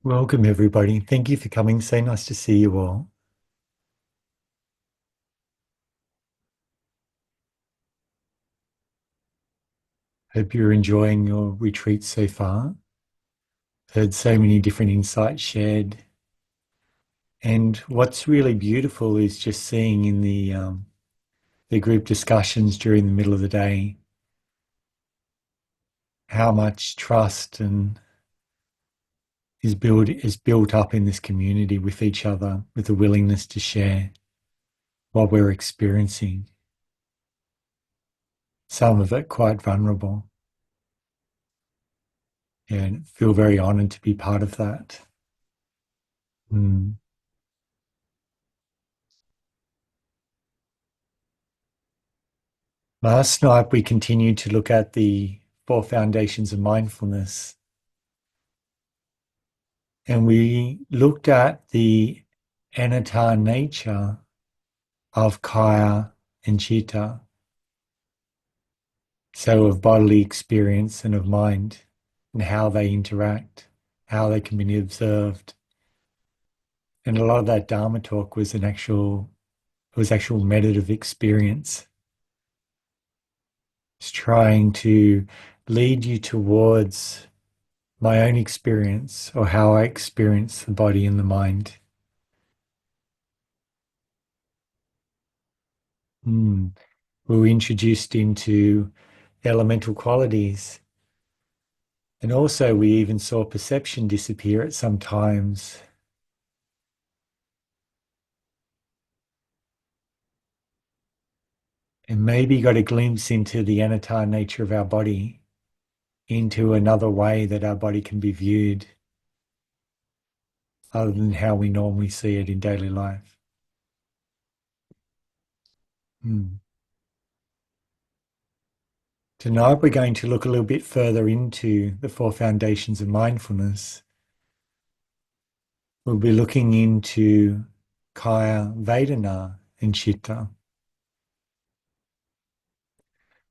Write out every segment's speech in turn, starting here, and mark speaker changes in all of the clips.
Speaker 1: Welcome, everybody. Thank you for coming. So nice to see you all. Hope you're enjoying your retreat so far. Heard so many different insights shared. And what's really beautiful is just seeing in the group discussions during the middle of the day how much trust and is built up in this community with each other, with a willingness to share what we're experiencing. Some of it quite vulnerable. And feel very honored to be part of that. Mm. Last night, we continued to look at the four foundations of mindfulness, and we looked at the anatta nature of kaya and chitta, so of bodily experience and of mind, and how they interact, how they can be observed. And a lot of that Dhamma talk was actual meditative experience. It's trying to lead you towards my own experience or how I experience the body and the mind. We were introduced into elemental qualities. And also, we even saw perception disappear at some times. And maybe got a glimpse into the anatta nature of our body, into another way that our body can be viewed, other than how we normally see it in daily life. Tonight, we're going to look a little bit further into the four foundations of mindfulness. We'll be looking into kaya, Vedana, and chitta.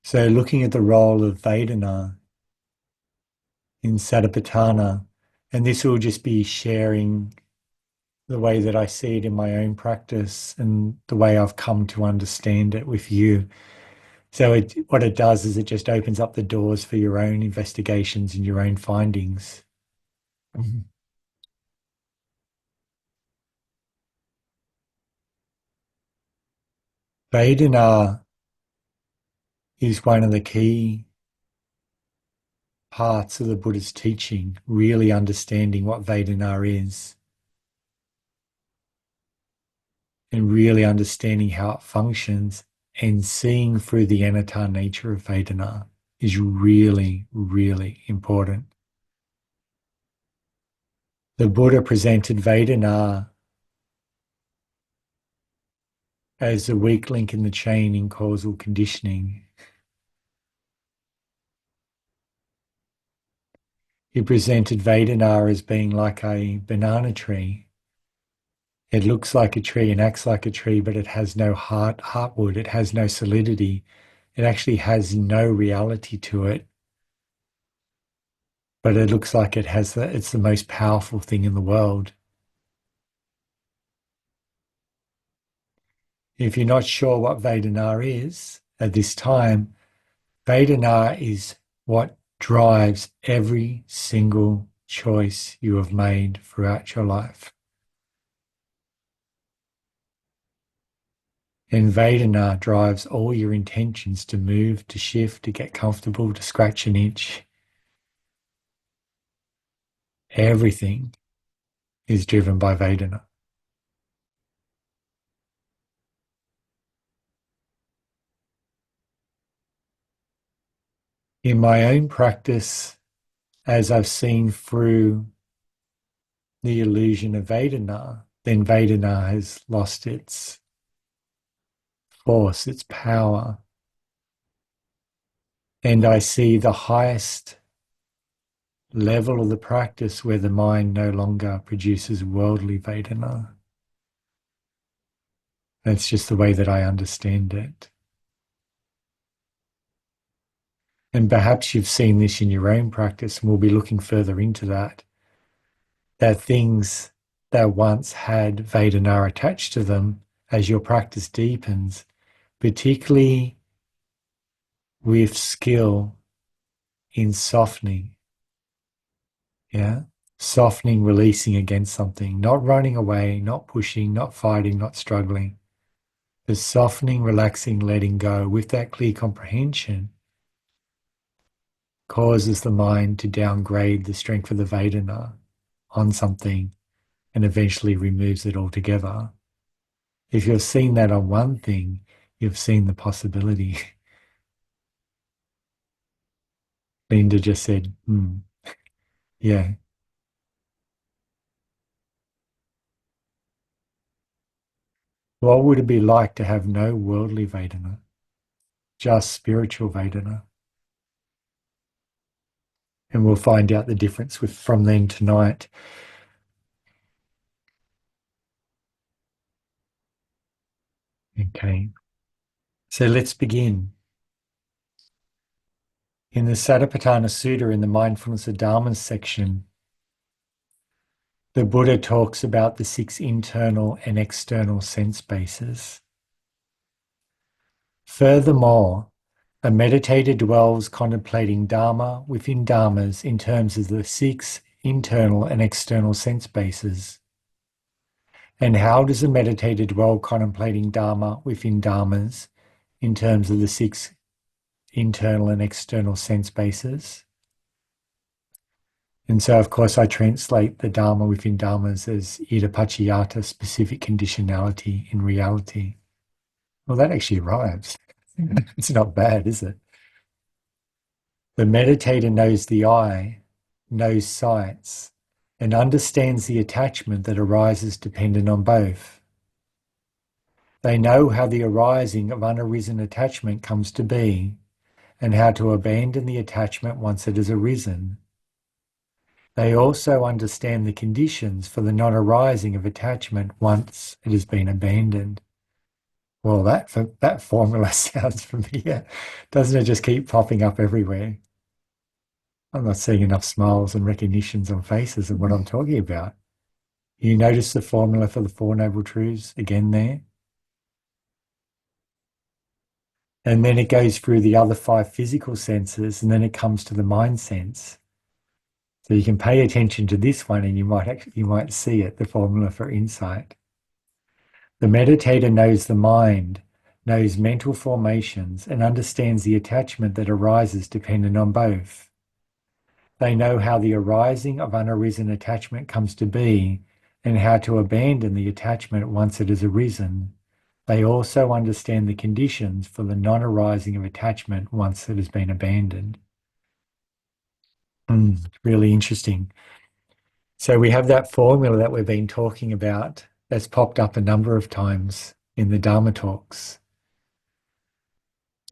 Speaker 1: So looking at the role of Vedana in Satipatthana, and this will just be sharing the way that I see it in my own practice and the way I've come to understand it with you. So what it does is it just opens up the doors for your own investigations and your own findings. Mhm. Vedana is one of the key parts of the Buddha's teaching, really understanding what Vedana is and really understanding how it functions and seeing through the anatta nature of Vedana is really, really important. The Buddha presented Vedana as the weak link in the chain in causal conditioning. He presented Vedana as being like a banana tree. It looks like a tree and acts like a tree, but it has no heartwood. It has no solidity. It actually has no reality to it. But it looks like it's the most powerful thing in the world. If you're not sure what Vedana is at this time, Vedana is what drives every single choice you have made throughout your life. And Vedana drives all your intentions to move, to shift, to get comfortable, to scratch an itch. Everything is driven by Vedana. In my own practice, as I've seen through the illusion of Vedana, then Vedana has lost its force, its power. And I see the highest level of the practice where the mind no longer produces worldly Vedana. That's just the way that I understand it. And perhaps you've seen this in your own practice, and we'll be looking further into that. that things that once had Vedana attached to them, as your practice deepens, particularly with skill in softening, yeah? Softening, releasing against something, not running away, not pushing, not fighting, not struggling. The softening, relaxing, letting go with that clear comprehension causes the mind to downgrade the strength of the Vedana on something and eventually removes it altogether. If you've seen that on one thing, you've seen the possibility. Linda just said, yeah. What would it be like to have no worldly Vedana, just spiritual Vedana? And we'll find out the difference from then tonight. Okay, so let's begin. In the Satipatthana Sutta, in the Mindfulness of Dhamma section, the Buddha talks about the 6 internal and external sense bases. Furthermore, a meditator dwells contemplating Dhamma within Dhammas in terms of the 6 internal and external sense bases. And how does a meditator dwell contemplating Dhamma within Dhammas in terms of the 6 internal and external sense bases? And so, of course, I translate the Dhamma within Dhammas as idappaccayata, specific conditionality in reality. Well, that actually rhymes. It's not bad, is it? The meditator knows the eye, knows sights, and understands the attachment that arises dependent on both. They know how the arising of unarisen attachment comes to be, and how to abandon the attachment once it has arisen. They also understand the conditions for the non-arising of attachment once it has been abandoned. Well, that formula sounds familiar. Doesn't it just keep popping up everywhere? I'm not seeing enough smiles and recognitions on faces of what I'm talking about. You notice the formula for the Four Noble Truths again there? And then it goes through the other 5 physical senses, and then it comes to the mind sense. So you can pay attention to this one, and you might see it, the formula for insight. The meditator knows the mind, knows mental formations, and understands the attachment that arises dependent on both. They know how the arising of unarisen attachment comes to be, and how to abandon the attachment once it has arisen. They also understand the conditions for the non-arising of attachment once it has been abandoned. Really interesting. So we have that formula that we've been talking about that's popped up a number of times in the Dharma talks.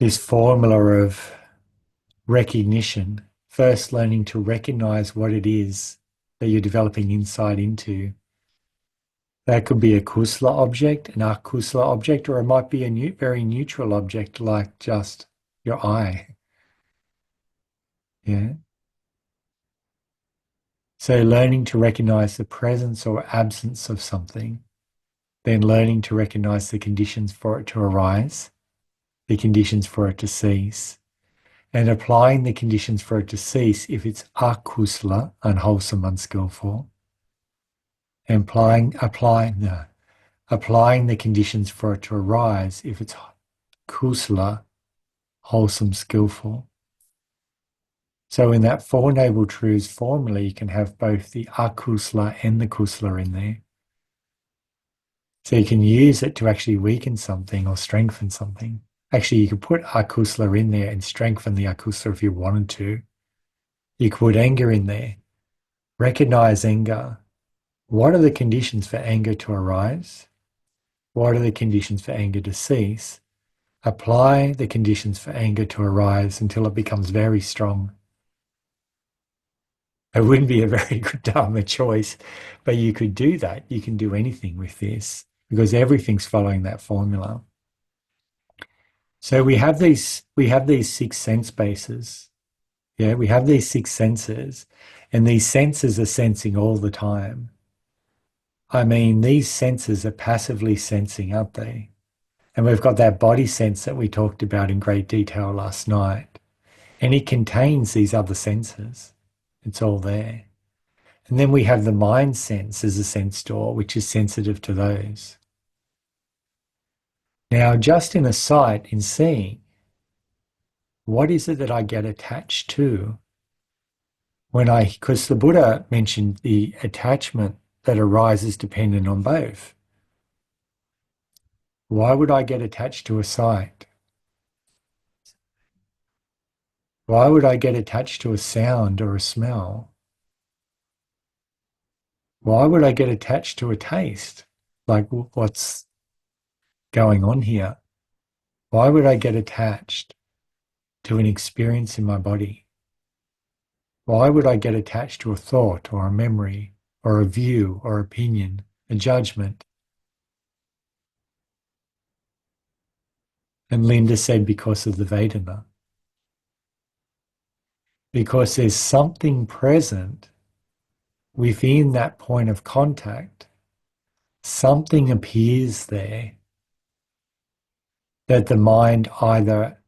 Speaker 1: This formula of recognition, first learning to recognize what it is that you're developing insight into. That could be a kusala object, an akusala object, or it might be a very neutral object like just your eye. Yeah. So learning to recognize the presence or absence of something, then learning to recognize the conditions for it to arise, the conditions for it to cease, and applying the conditions for it to cease if it's akusala, unwholesome, unskillful, and applying the conditions for it to arise if it's kusala, wholesome, skillful. So in that Four Noble Truths formula, you can have both the akusala and the kusala in there. So you can use it to actually weaken something or strengthen something. Actually, you could put akusala in there and strengthen the akusala if you wanted to. You could put anger in there. Recognize anger. What are the conditions for anger to arise? What are the conditions for anger to cease? Apply the conditions for anger to arise until it becomes very strong. It wouldn't be a very good Dharma choice, but you could do that. You can do anything with this because everything's following that formula. So we have these 6 sense bases. Yeah, we have these 6 senses, And these senses are sensing all the time. I mean, these senses are passively sensing, aren't they? And we've got that body sense that we talked about in great detail last night. And it contains these other senses. It's all there. And then we have the mind sense as a sense door, which is sensitive to those. Now, just in a sight, in seeing, what is it that I get attached to because the Buddha mentioned the attachment that arises dependent on both. Why would I get attached to a sight? Why would I get attached to a sound or a smell? Why would I get attached to a taste? Like, what's going on here? Why would I get attached to an experience in my body? Why would I get attached to a thought or a memory or a view or opinion, a judgment? And Linda said, because of the Vedana. Because there's something present within that point of contact. Something appears there that the mind either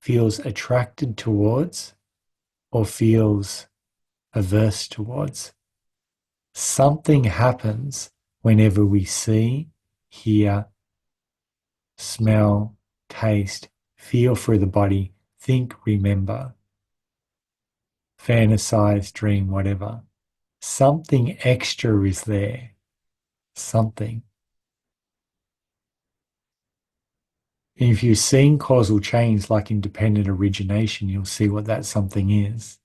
Speaker 1: feels attracted towards or feels averse towards. Something happens whenever we see, hear, smell, taste, feel through the body, think, remember, fantasize, dream, whatever. Something extra is there. Something. And if you've seen causal chains like independent origination, you'll see what that something is.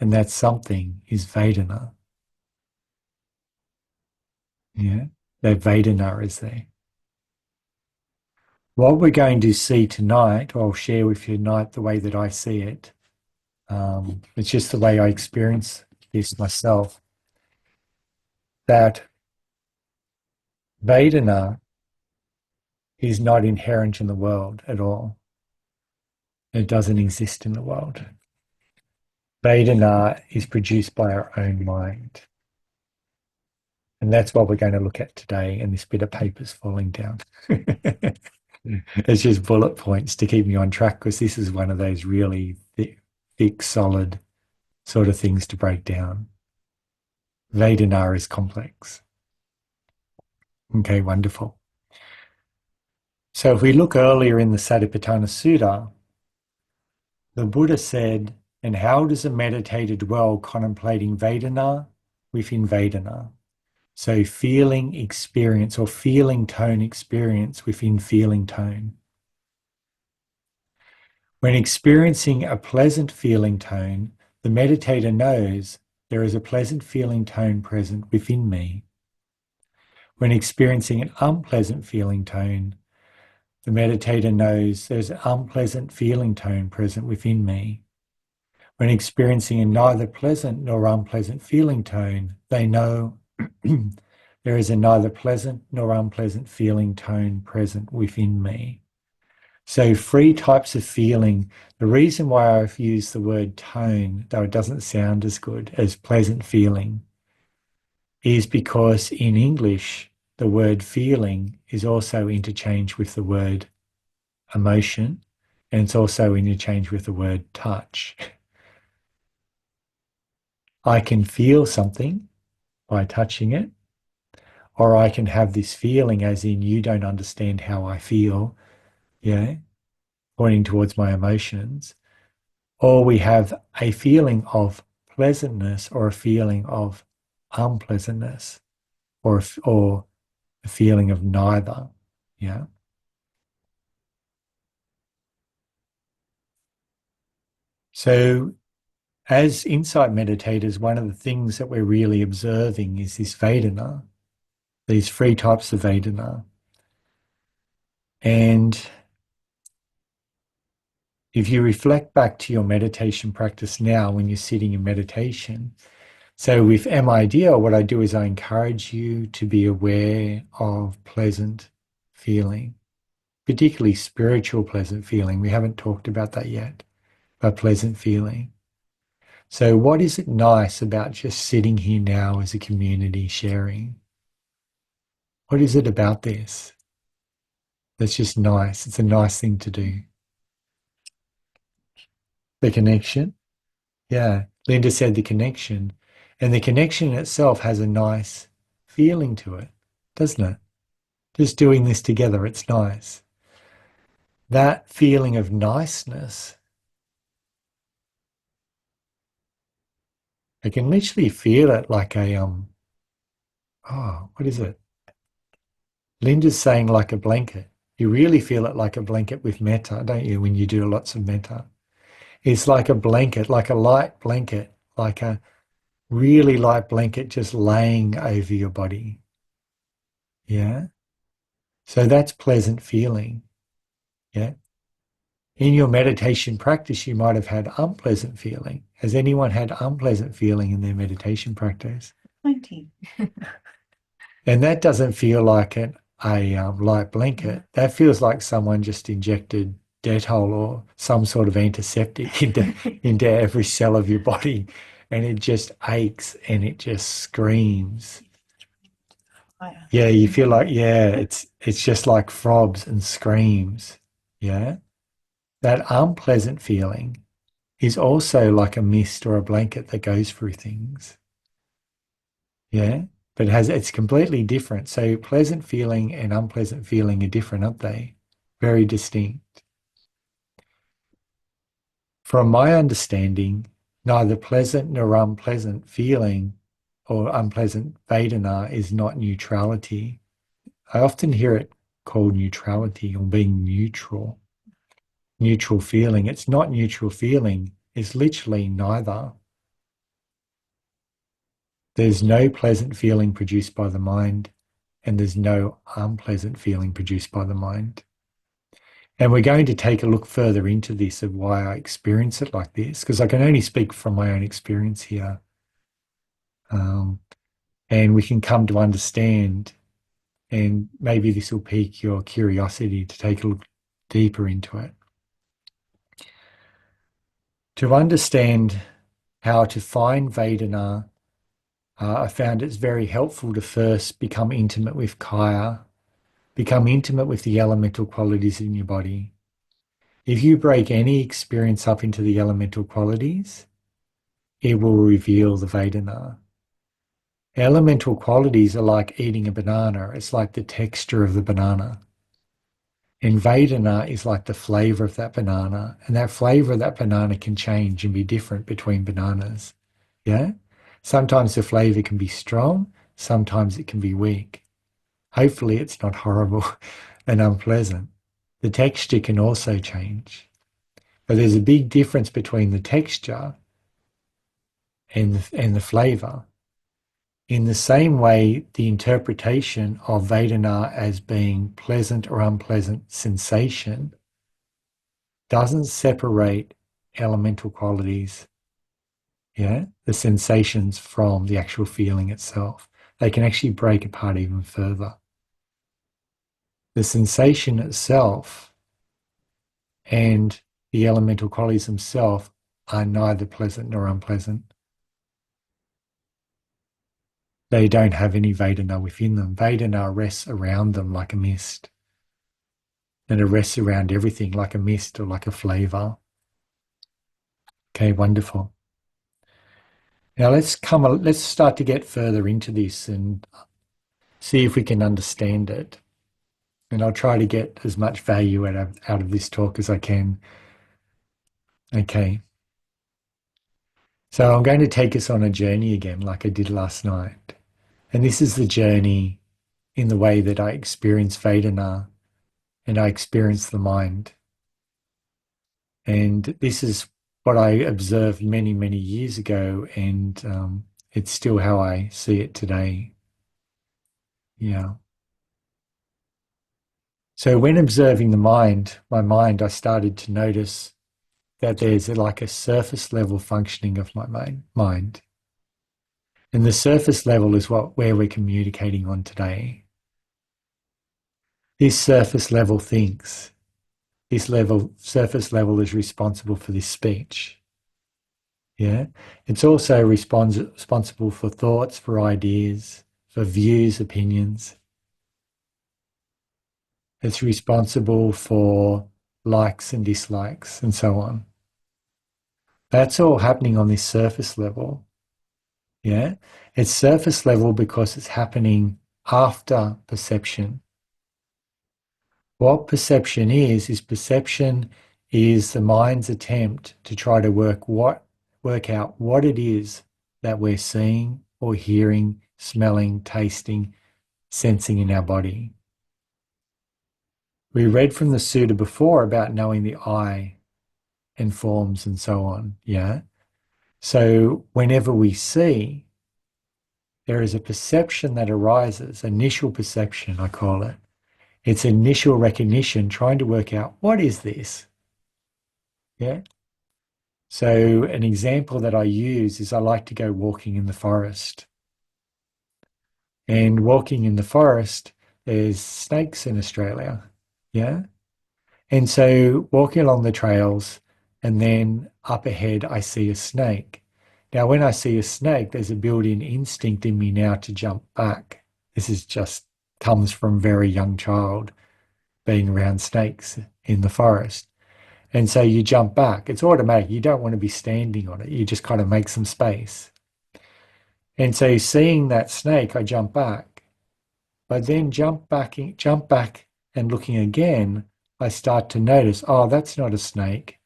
Speaker 1: And that something is Vedana. Yeah, that Vedana is there. What we're going to see tonight, or I'll share with you tonight the way that I see it. It's just the way I experience this myself. That Vedana is not inherent in the world at all. It doesn't exist in the world. Vedana is produced by our own mind. And that's what we're going to look at today, and this bit of paper's falling down. It's just bullet points to keep me on track, because this is one of those really thick, solid sort of things to break down. Vedana is complex. Okay, wonderful. So if we look earlier in the Satipatthana Sutta, the Buddha said, and how does a meditator dwell contemplating Vedana within Vedana? So feeling experience or feeling tone experience within feeling tone. When experiencing a pleasant feeling tone, the meditator knows there is a pleasant feeling tone present within me. When experiencing an unpleasant feeling tone, the meditator knows there's an unpleasant feeling tone present within me. When experiencing a neither pleasant nor unpleasant feeling tone, they know there is a neither pleasant nor unpleasant feeling tone present within me. So 3 types of feeling. The reason why I've used the word tone, though it doesn't sound as good as pleasant feeling, is because in English, the word feeling is also interchanged with the word emotion, and it's also interchanged with the word touch. I can feel something by touching it, or I can have this feeling as in you don't understand how I feel, yeah, pointing towards my emotions, or we have a feeling of pleasantness or a feeling of unpleasantness, or a feeling of neither, yeah. So as insight meditators, one of the things that we're really observing is this Vedana, these 3 types of Vedana. And if you reflect back to your meditation practice now when you're sitting in meditation, so with MIDL, what I do is I encourage you to be aware of pleasant feeling, particularly spiritual pleasant feeling. We haven't talked about that yet, but pleasant feeling. So what is it nice about just sitting here now as a community sharing? What is it about this that's just nice? It's a nice thing to do. The connection. Yeah. Linda said the connection. And the connection itself has a nice feeling to it, doesn't it? Just doing this together, it's nice. That feeling of niceness, I can literally feel it like a what is it? Linda's saying like a blanket. You really feel it like a blanket with metta, don't you, when you do lots of metta? It's like a blanket, like a light blanket, like a really light blanket just laying over your body. Yeah. So that's pleasant feeling. Yeah. In your meditation practice, you might have had unpleasant feeling. Has anyone had unpleasant feeling in their meditation practice?
Speaker 2: Plenty.
Speaker 1: And that doesn't feel like a light blanket. That feels like someone just injected Dettol or some sort of antiseptic into every cell of your body, and it just aches and it just screams. Yeah, you feel like, yeah, it's just like throbs and screams. Yeah. That unpleasant feeling is also like a mist or a blanket that goes through things. Yeah. But it's completely different. So pleasant feeling and unpleasant feeling are different, aren't they? Very distinct. From my understanding, neither pleasant nor unpleasant feeling or unpleasant Vedana is not neutrality. I often hear it called neutrality or being neutral. Neutral feeling. It's not neutral feeling. It's literally neither. There's no pleasant feeling produced by the mind, and there's no unpleasant feeling produced by the mind. And we're going to take a look further into this of why I experience it like this, because I can only speak from my own experience here. And we can come to understand, and maybe this will pique your curiosity to take a look deeper into it. To understand how to find Vedana, I found it's very helpful to first become intimate with Kaya, become intimate with the elemental qualities in your body. If you break any experience up into the elemental qualities, it will reveal the Vedana. Elemental qualities are like eating a banana. It's like the texture of the banana. And Vedana is like the flavor of that banana. And that flavor of that banana can change and be different between bananas. Yeah? Sometimes the flavor can be strong, sometimes it can be weak. Hopefully it's not horrible and unpleasant. The texture can also change. But there's a big difference between the texture and the flavor. In the same way, the interpretation of Vedana as being pleasant or unpleasant sensation doesn't separate elemental qualities, the sensations from the actual feeling itself. They can actually break apart even further. The sensation itself and the elemental qualities themselves are neither pleasant nor unpleasant. They don't have any Vedana within them. Vedana rests around them like a mist. And it rests around everything like a mist or like a flavor. Okay, wonderful. Now let's start to get further into this and see if we can understand it. And I'll try to get as much value out of this talk as I can. Okay. So I'm going to take us on a journey again, like I did last night. And this is the journey in the way that I experience Vedana and I experience the mind. And this is what I observed many, many years ago, and it's still how I see it today. Yeah. So when observing my mind, I started to notice that there's like a surface level functioning of my mind. And the surface level is where we're communicating on today. This surface level thinks. This surface level is responsible for this speech. Yeah. It's also responsible for thoughts, for ideas, for views, opinions. It's responsible for likes and dislikes and so on. That's all happening on this surface level. Yeah. It's surface level because it's happening after perception. What perception is perception is the mind's attempt to try to work out what it is that we're seeing or hearing, smelling, tasting, sensing in our body. We read from the sutta before about knowing the eye and forms and so on. Yeah. So whenever we see, there is a perception that arises, initial perception, I call it. It's initial recognition, trying to work out what is this? Yeah. So an example that I use is I like to go walking in the forest. And walking in the forest, there's snakes in Australia. Yeah. And so walking along the trails, and then up ahead, I see a snake. Now, when I see a snake, there's a built-in instinct in me now to jump back. This is just comes from very young child being around snakes in the forest. And so you jump back. It's automatic. You don't want to be standing on it. You just kind of make some space. And so seeing that snake, I jump back. But then jump back and looking again, I start to notice, oh, that's not a snake.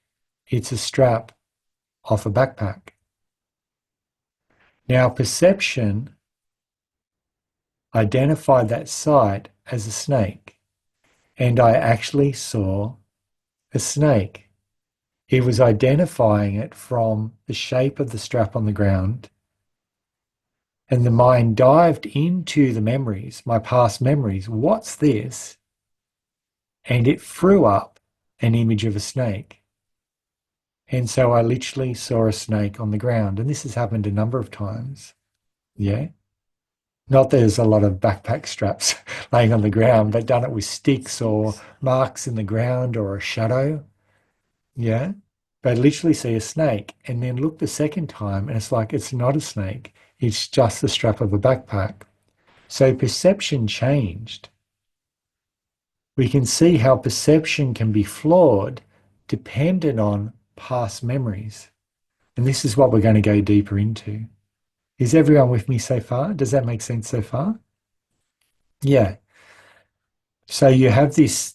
Speaker 1: It's a strap off a backpack. Now, perception identified that sight as a snake, and I actually saw a snake. It was identifying it from the shape of the strap on the ground, and the mind dived into the memories, my past memories. What's this? And it threw up an image of a snake. And so I literally saw a snake on the ground. And this has happened a number of times. Yeah. Not that there's a lot of backpack straps laying on the ground, but done it with sticks or marks in the ground or a shadow. Yeah. But literally see a snake and then look the second time and it's like it's not a snake. It's just the strap of a backpack. So perception changed. We can see how perception can be flawed dependent on past memories. And this is what we're going to go deeper into. Is everyone with me so far? Does that make sense so far? Yeah. So you have this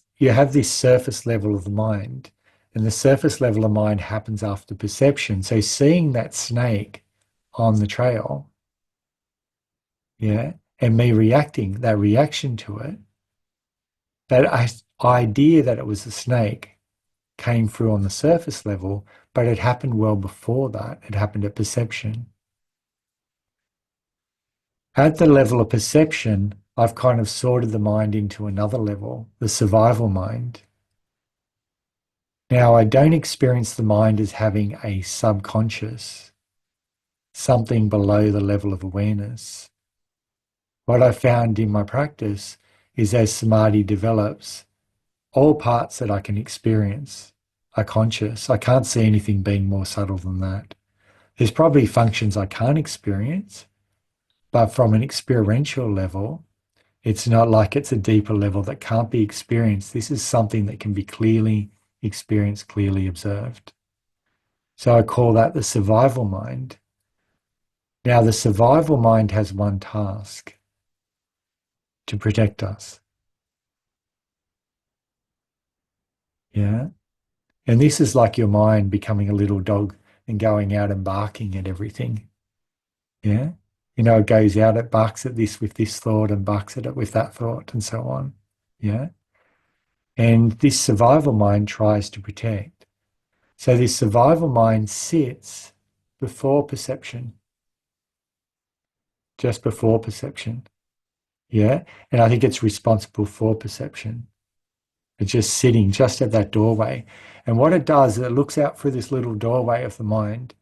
Speaker 1: surface level of the mind, and the surface level of mind happens after perception. So seeing that snake on the trail, yeah, and me reacting, that reaction to it, that idea that it was a snake came through on the surface level, but it happened well before that. It happened at perception. At the level of perception, I've kind of sorted the mind into another level, the survival mind. Now, I don't experience the mind as having a subconscious, something below the level of awareness. What I found in my practice is as samadhi develops, all parts that I can experience are conscious. I can't see anything being more subtle than that. There's probably functions I can't experience, but from an experiential level, it's not like it's a deeper level that can't be experienced. This is something that can be clearly experienced, clearly observed. So I call that the survival mind. Now, the survival mind has one task: to protect us. Yeah. And this is like your mind becoming a little dog and going out and barking at everything. Yeah. It goes out, it barks at this with this thought and barks at it with that thought and so on. Yeah. And this survival mind tries to protect. So this survival mind sits before perception, just before perception. Yeah. And I think it's responsible for perception. It's just sitting just at that doorway. And what it does is it looks out through this little doorway of the mind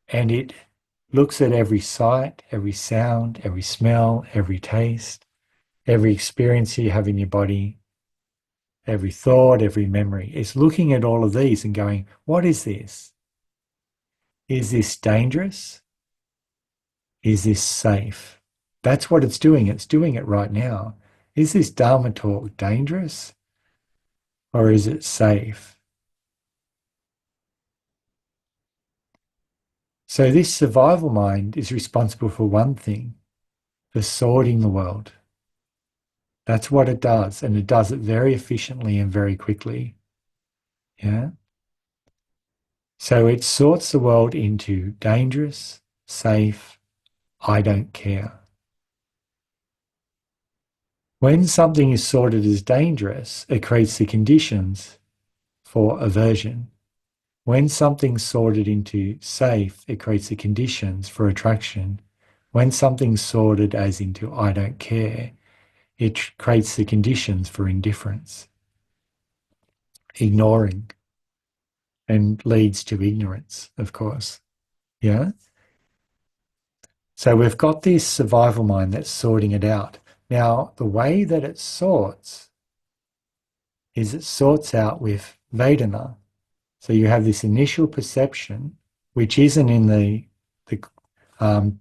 Speaker 1: and it looks at every sight, every sound, every smell, every taste, every experience you have in your body, every thought, every memory. It's looking at all of these and going, what is this? Is this dangerous? Is this safe? That's what it's doing. It's doing it right now. Is this Dharma talk dangerous or is it safe? So this survival mind is responsible for one thing, for sorting the world. That's what it does, and it does it very efficiently and very quickly. Yeah. So it sorts the world into dangerous, safe, I don't care. When something is sorted as dangerous, it creates the conditions for aversion. When something's sorted into safe, it creates the conditions for attraction. When something's sorted as into I don't care, it creates the conditions for indifference, ignoring, and leads to ignorance, of course. Yeah. So we've got this survival mind that's sorting it out. Now, the way that it sorts is it sorts out with Vedana. So you have this initial perception, which isn't in the, um,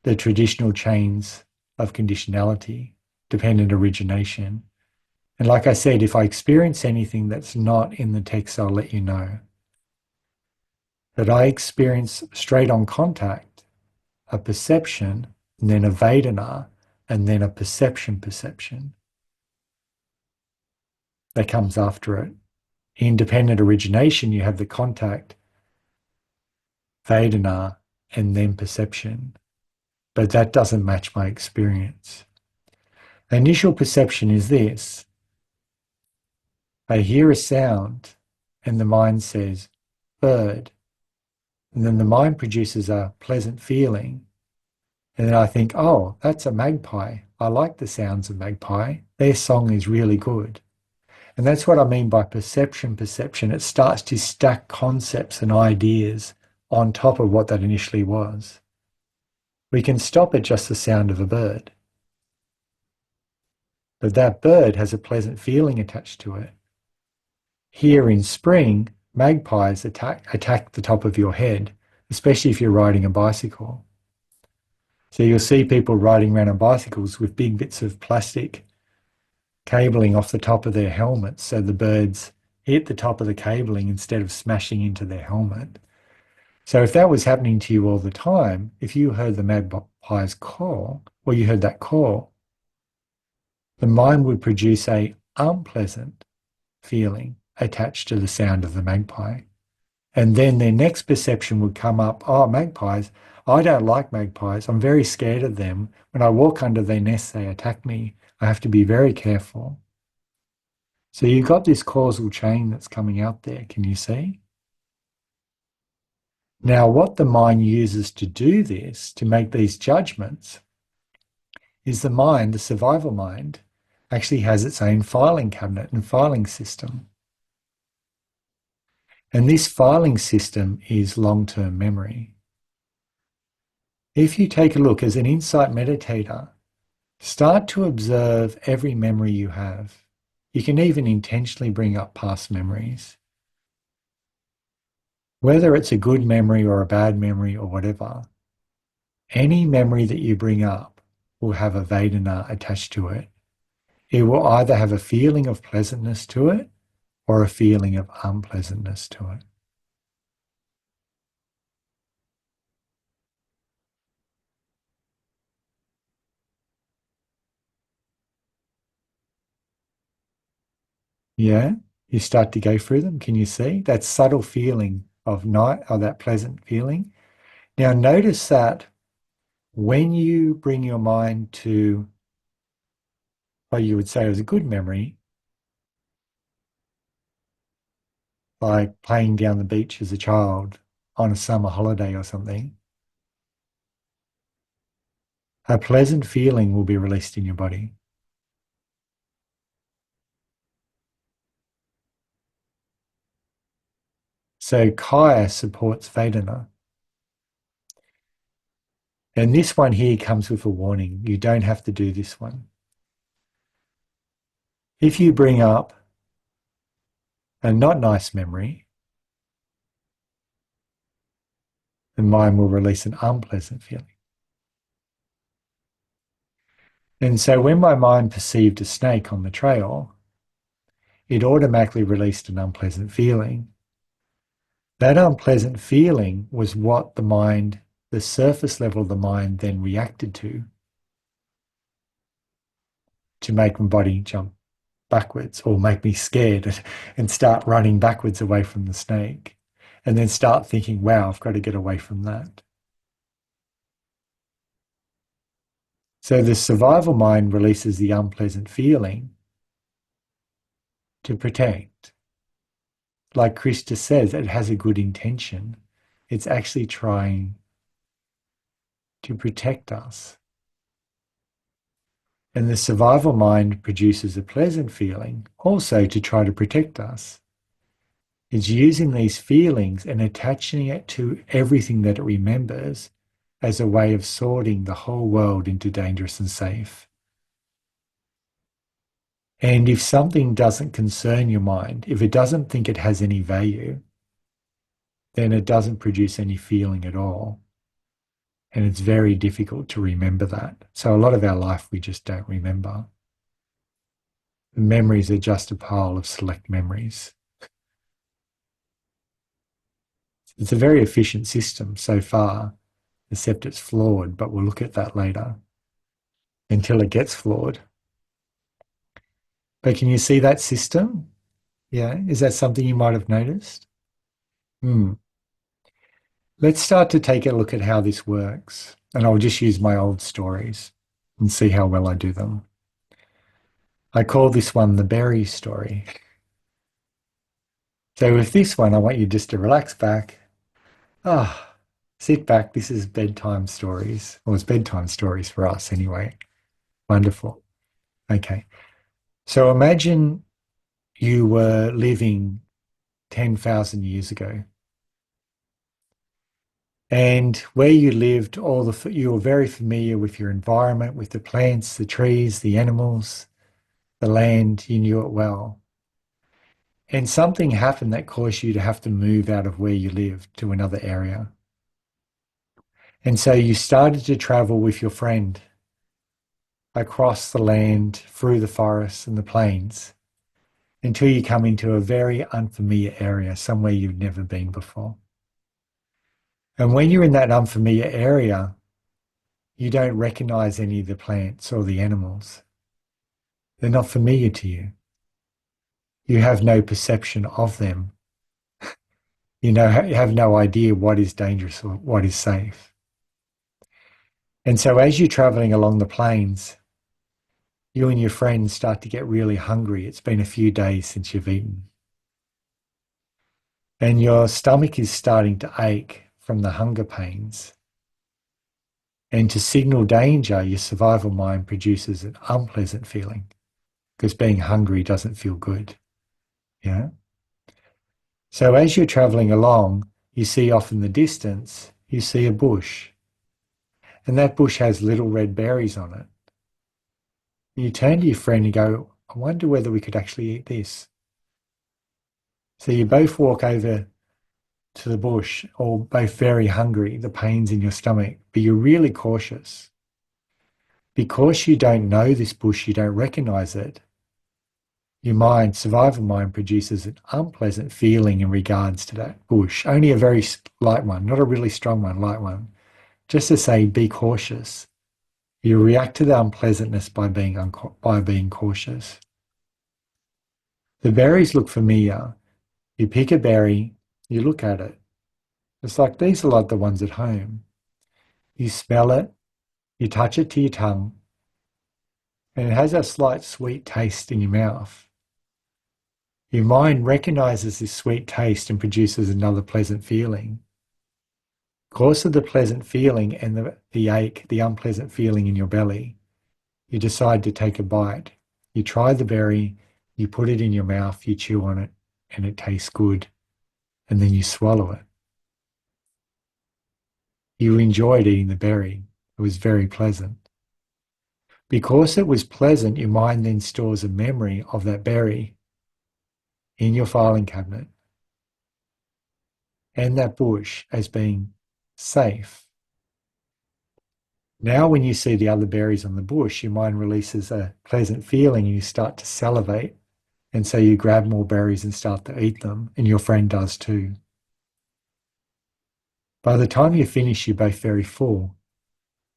Speaker 1: the traditional chains of conditionality, dependent origination. And like I said, if I experience anything that's not in the text, I'll let you know. But I experience straight on contact a perception, and then a Vedana, and then a perception that comes after it. Independent origination, you have the contact, Vedana, and then perception. But that doesn't match my experience. Initial perception is this. I hear a sound and the mind says, bird. And then the mind produces a pleasant feeling. And then I think, oh, that's a magpie. I like the sounds of magpie. Their song is really good. And that's what I mean by perception. It starts to stack concepts and ideas on top of what that initially was. We can stop at just the sound of a bird. But that bird has a pleasant feeling attached to it. Here in spring, magpies attack the top of your head, especially if you're riding a bicycle. So you'll see people riding around on bicycles with big bits of plastic cabling off the top of their helmets, so the birds hit the top of the cabling instead of smashing into their helmet. So if that was happening to you all the time, if you heard the magpie's call, or you heard that call, the mind would produce a unpleasant feeling attached to the sound of the magpie. And then their next perception would come up, oh, magpies, I don't like magpies. I'm very scared of them. When I walk under their nest, they attack me. I have to be very careful. So you've got this causal chain that's coming out there. Can you see? Now, what the mind uses to do this, to make these judgments, is the mind, the survival mind, actually has its own filing cabinet and filing system. And this filing system is long-term memory. If you take a look as an insight meditator, start to observe every memory you have. You can even intentionally bring up past memories. Whether it's a good memory or a bad memory or whatever, any memory that you bring up will have a Vedana attached to it. It will either have a feeling of pleasantness to it or a feeling of unpleasantness to it. Yeah, you start to go through them. Can you see that subtle feeling of night, or that pleasant feeling? Now notice that when you bring your mind to what you would say was a good memory, like playing down the beach as a child on a summer holiday or something, a pleasant feeling will be released in your body. So Kaya supports Vedana. And this one here comes with a warning. You don't have to do this one. If you bring up a not nice memory, the mind will release an unpleasant feeling. And so when my mind perceived a snake on the trail, it automatically released an unpleasant feeling. That unpleasant feeling was what the mind, the surface level of the mind, then reacted to make my body jump backwards or make me scared and start running backwards away from the snake, and then start thinking, wow, I've got to get away from that. So the survival mind releases the unpleasant feeling to protect. Like Krista says, it has a good intention. It's actually trying to protect us. And the survival mind produces a pleasant feeling also to try to protect us. It's using these feelings and attaching it to everything that it remembers as a way of sorting the whole world into dangerous and safe. And if something doesn't concern your mind, if it doesn't think it has any value, then it doesn't produce any feeling at all. And it's very difficult to remember that. So a lot of our life we just don't remember. The memories are just a pile of select memories. It's a very efficient system so far, except it's flawed, but we'll look at that later until it gets flawed. But can you see that system? Yeah, is that something you might have noticed? Let's start to take a look at how this works. And I'll just use my old stories and see how well I do them. I call this one the berry story. So with this one, I want you just to relax back. Sit back. This is bedtime stories. Well, it's bedtime stories for us anyway. Wonderful. Okay. So imagine you were living 10,000 years ago. And where you lived, you were very familiar with your environment, with the plants, the trees, the animals, the land. You knew it well. And something happened that caused you to have to move out of where you lived to another area. And so you started to travel with your friend across the land, through the forests and the plains, until you come into a very unfamiliar area, somewhere you've never been before. And when you're in that unfamiliar area, you don't recognize any of the plants or the animals. They're not familiar to you. You have no perception of them. You have no idea what is dangerous or what is safe. And so as you're traveling along the plains, you and your friends start to get really hungry. It's been a few days since you've eaten. And your stomach is starting to ache from the hunger pains. And to signal danger, your survival mind produces an unpleasant feeling because being hungry doesn't feel good. Yeah. So as you're traveling along, you see off in the distance, you see a bush. And that bush has little red berries on it. You turn to your friend and go, I wonder whether we could actually eat this. So you both walk over to the bush, all both very hungry, the pains in your stomach, but you're really cautious. Because you don't know this bush, you don't recognize it, your mind, survival mind, produces an unpleasant feeling in regards to that bush. Only a very light one, not a really strong one, light one. Just to say, be cautious. You react to the unpleasantness by being cautious. The berries look familiar. You pick a berry, you look at it. It's like these are like the ones at home. You smell it, you touch it to your tongue, and it has a slight sweet taste in your mouth. Your mind recognizes this sweet taste and produces another pleasant feeling. Because of the pleasant feeling and the ache, the unpleasant feeling in your belly, you decide to take a bite. You try the berry, you put it in your mouth, you chew on it, and it tastes good, and then you swallow it. You enjoyed eating the berry. It was very pleasant. Because it was pleasant, your mind then stores a memory of that berry in your filing cabinet and that bush as being safe. Now, when you see the other berries on the bush, your mind releases a pleasant feeling and you start to salivate. And so you grab more berries and start to eat them, and your friend does too. By the time you finish, you're both very full.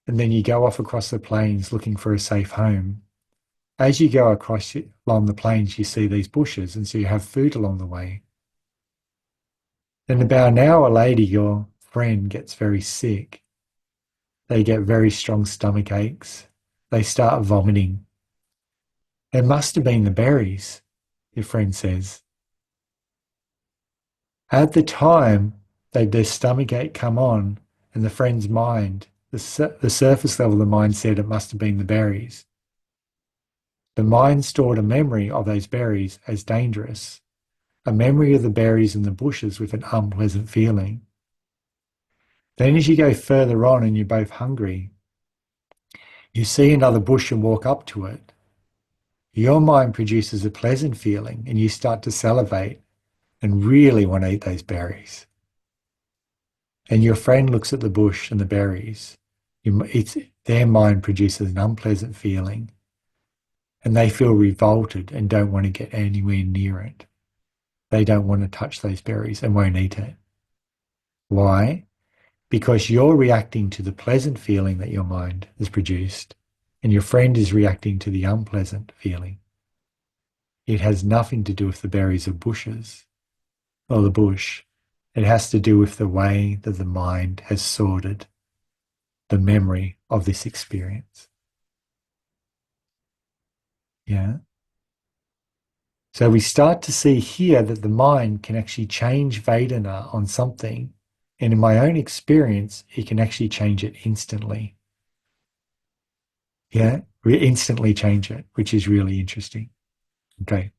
Speaker 1: And then you go off across the plains looking for a safe home. As you go across along the plains, you see these bushes, and so you have food along the way. Then about an hour later, your friend gets very sick. They get very strong stomach aches. They start vomiting. It must have been the berries, your friend says. At the time that their stomach ache come on, and the friend's mind, the surface level of the mind said it must have been the berries. The mind stored a memory of those berries as dangerous, a memory of the berries in the bushes with an unpleasant feeling. Then as you go further on and you're both hungry, you see another bush and walk up to it. Your mind produces a pleasant feeling and you start to salivate and really want to eat those berries. And your friend looks at the bush and the berries. Their mind produces an unpleasant feeling and they feel revolted and don't want to get anywhere near it. They don't want to touch those berries and won't eat it. Why? Because you're reacting to the pleasant feeling that your mind has produced, and your friend is reacting to the unpleasant feeling. It has nothing to do with the berries or bushes, or the bush. It has to do with the way that the mind has sorted the memory of this experience. Yeah. So we start to see here that the mind can actually change Vedana on something. And in my own experience, it can actually change it instantly. Yeah, we instantly change it, which is really interesting. Okay.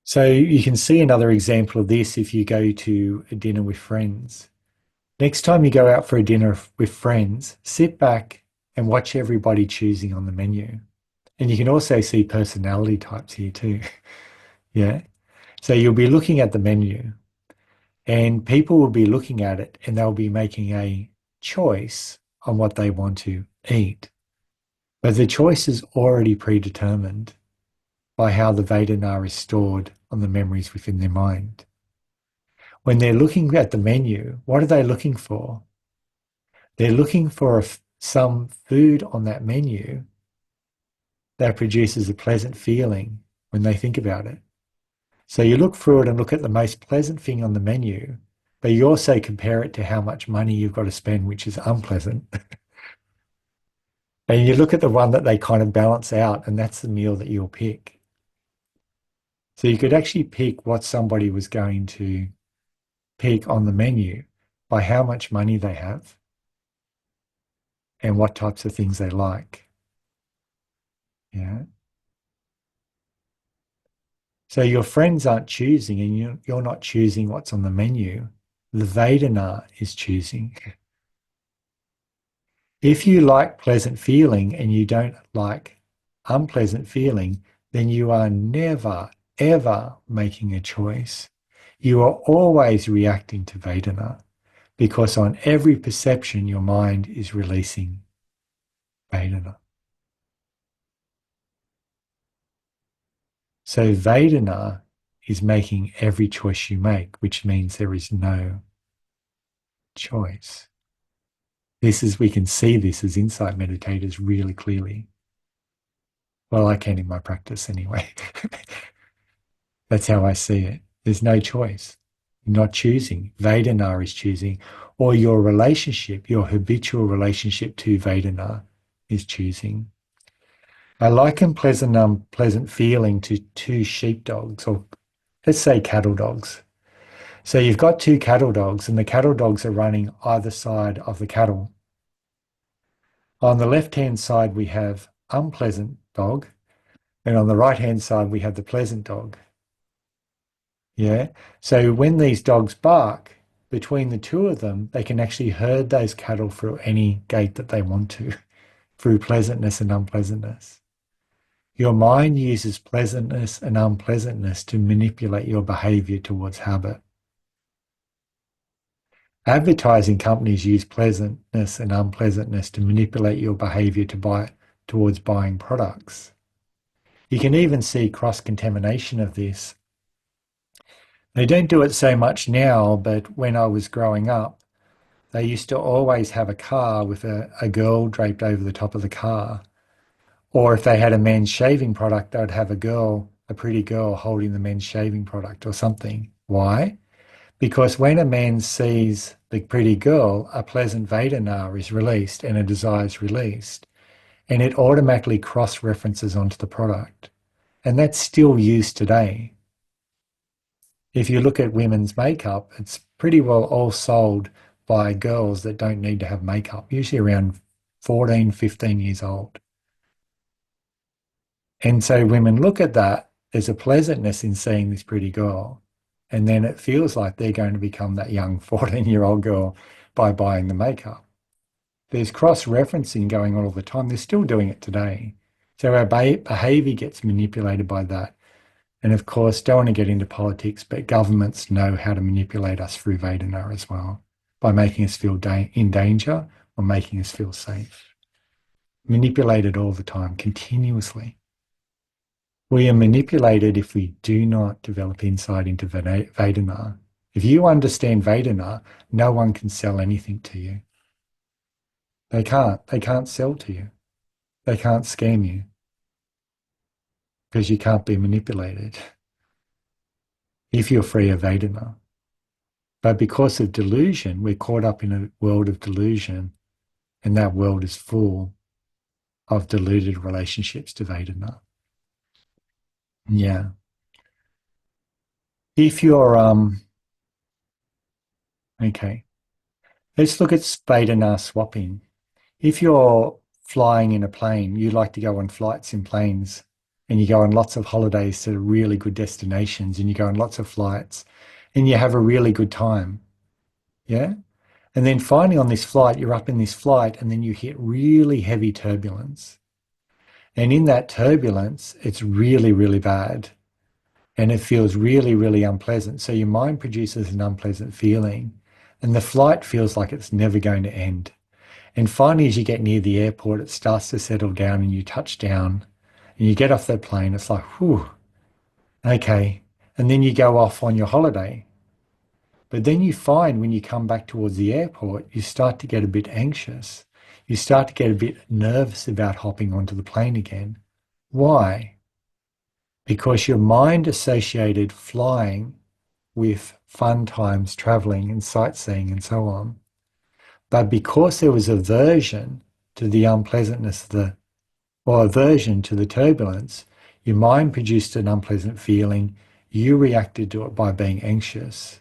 Speaker 1: So you can see another example of this if you go to a dinner with friends. Next time you go out for a dinner with friends, sit back and watch everybody choosing on the menu. And you can also see personality types here too. Yeah. So you'll be looking at the menu and people will be looking at it and they'll be making a choice on what they want to eat. But the choice is already predetermined by how the Vedana is stored on the memories within their mind. When they're looking at the menu, what are they looking for? They're looking for some food on that menu that produces a pleasant feeling when they think about it. So you look through it and look at the most pleasant thing on the menu, but you also compare it to how much money you've got to spend, which is unpleasant. And you look at the one that they kind of balance out, and that's the meal that you'll pick. So you could actually pick what somebody was going to pick on the menu by how much money they have and what types of things they like. Yeah. So your friends aren't choosing and you're not choosing what's on the menu. The Vedana is choosing. If you like pleasant feeling and you don't like unpleasant feeling, then you are never, ever making a choice. You are always reacting to Vedana because on every perception, your mind is releasing Vedana. So Vedana is making every choice you make, which means there is no choice. We can see this as insight meditators really clearly. Well, I can in my practice anyway. That's how I see it. There's no choice. You're not choosing. Vedana is choosing, or your relationship, your habitual relationship to Vedana is choosing. I liken pleasant feeling to two sheepdogs, or let's say cattle dogs. So you've got two cattle dogs, and the cattle dogs are running either side of the cattle. On the left-hand side, we have unpleasant dog, and on the right-hand side, we have the pleasant dog. Yeah. So when these dogs bark, between the two of them, they can actually herd those cattle through any gate that they want to, through pleasantness and unpleasantness. Your mind uses pleasantness and unpleasantness to manipulate your behavior towards habit. Advertising companies use pleasantness and unpleasantness to manipulate your behavior towards buying products. You can even see cross-contamination of this. They don't do it so much now, but when I was growing up, they used to always have a car with a girl draped over the top of the car. Or if they had a men's shaving product, they'd have a pretty girl holding the men's shaving product or something. Why? Because when a man sees the pretty girl, a pleasant Vedana is released and a desire is released, and it automatically cross-references onto the product. And that's still used today. If you look at women's makeup, it's pretty well all sold by girls that don't need to have makeup, usually around 14, 15 years old. And so women look at that, there's a pleasantness in seeing this pretty girl. And then it feels like they're going to become that young 14-year-old girl by buying the makeup. There's cross-referencing going on all the time. They're still doing it today. So our behavior gets manipulated by that. And of course, don't want to get into politics, but governments know how to manipulate us through Vedana as well, by making us feel in danger or making us feel safe. Manipulated all the time, continuously. We are manipulated if we do not develop insight into Vedana. If you understand Vedana, no one can sell anything to you. They can't. They can't sell to you. They can't scam you because you can't be manipulated if you're free of Vedana. But because of delusion, we're caught up in a world of delusion, and that world is full of deluded relationships to Vedana. Yeah. If you're, okay, let's look at Vedana swapping. If you're flying in a plane, you like to go on flights in planes, and you go on lots of holidays to really good destinations, and you go on lots of flights, and you have a really good time. Yeah? And then finally on this flight, you're up in this flight, and then you hit really heavy turbulence. And in that turbulence, it's really, really bad. And it feels really, really unpleasant. So your mind produces an unpleasant feeling, and the flight feels like it's never going to end. And finally, as you get near the airport, it starts to settle down and you touch down and you get off that plane. It's like, whew, okay. And then you go off on your holiday. But then you find when you come back towards the airport, you start to get a bit anxious. You start to get a bit nervous about hopping onto the plane again. Why? Because your mind associated flying with fun times, traveling and sightseeing and so on. But because there was aversion to the unpleasantness or aversion to the turbulence, your mind produced an unpleasant feeling. You reacted to it by being anxious.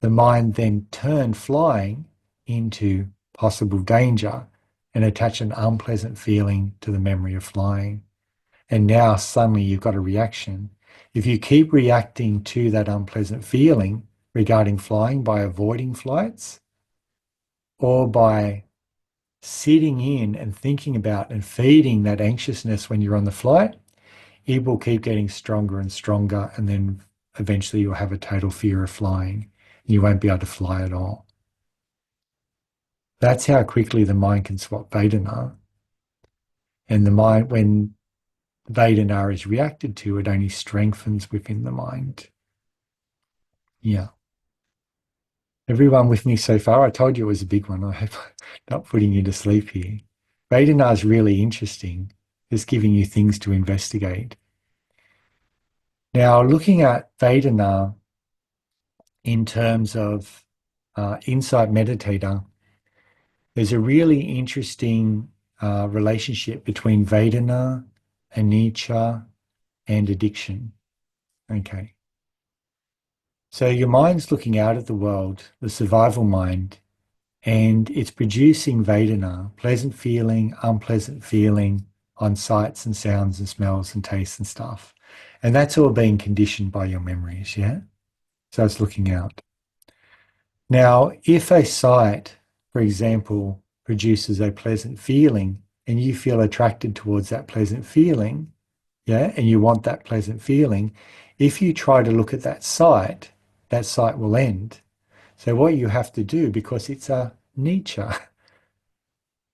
Speaker 1: The mind then turned flying into possible danger and attached an unpleasant feeling to the memory of flying. And now suddenly you've got a reaction. If you keep reacting to that unpleasant feeling regarding flying by avoiding flights, or by sitting in and thinking about and feeding that anxiousness when you're on the flight, it will keep getting stronger and stronger, and then eventually you'll have a total fear of flying and you won't be able to fly at all. That's how quickly the mind can swap Vedana. And the mind, when Vedana is reacted to, it only strengthens within the mind. Yeah. Everyone with me so far? I told you it was a big one. I hope I'm not putting you to sleep here. Vedana is really interesting. It's giving you things to investigate. Now, looking at Vedana in terms of Insight Meditator, there's a really interesting relationship between Vedana, anicca, and addiction. Okay. So your mind's looking out at the world, the survival mind, and it's producing Vedana, pleasant feeling, unpleasant feeling on sights and sounds and smells and tastes and stuff. And that's all being conditioned by your memories, yeah? So it's looking out. Now, if a sight, for example, produces a pleasant feeling and you feel attracted towards that pleasant feeling, yeah, and you want that pleasant feeling, if you try to look at that sight will end. So what you have to do, because it's a nature,